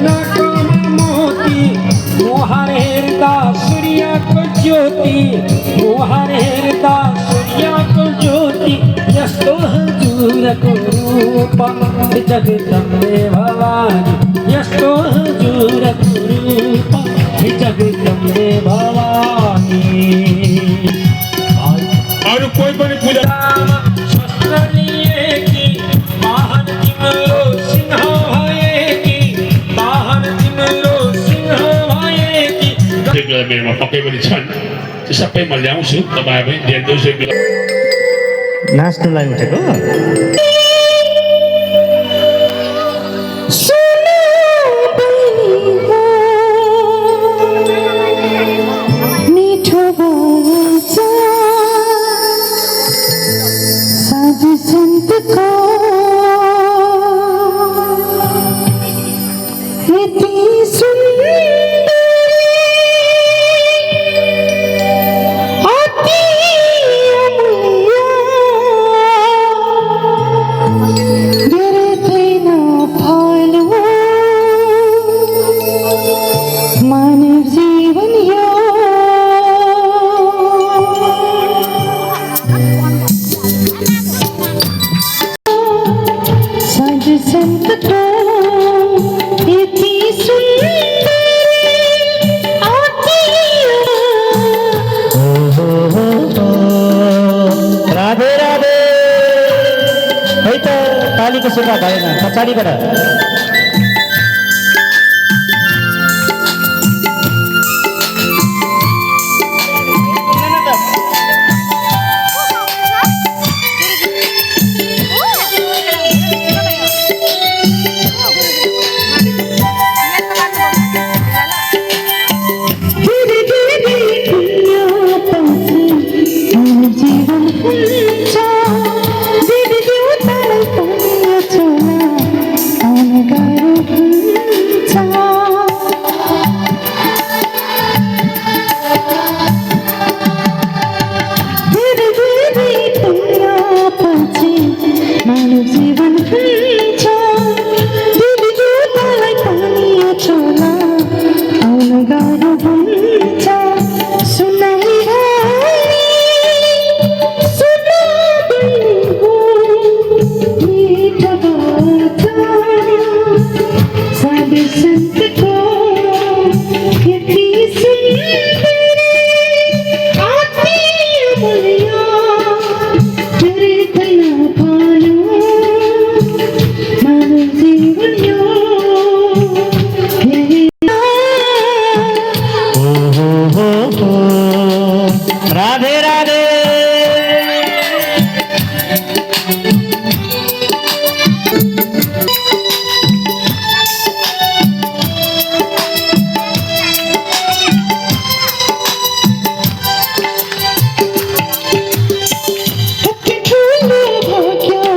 नाकमा मोती मोहर हेरदा सूर्य को ज्योति मोहर हेरदा सूर्य को ज्योति यस्तो हजुरको रूप जगदम्बे भवानी यस्तो हजुरको रूप जगदम्बे भवानी। अरू कोही पनि पूजा शस्त्र लिएकी वाहन तिम्रो सिंह भएकी वाहन तिम्रो सिंह भएकी। मेरोमा पक्कै पनि छन् त्यो सबै म ल्याउँछु तपाईँ पनि ध्यान दिनुहोस्। नाच्नुलाई उठेको तालीको सेवा भएन पछाडिबाट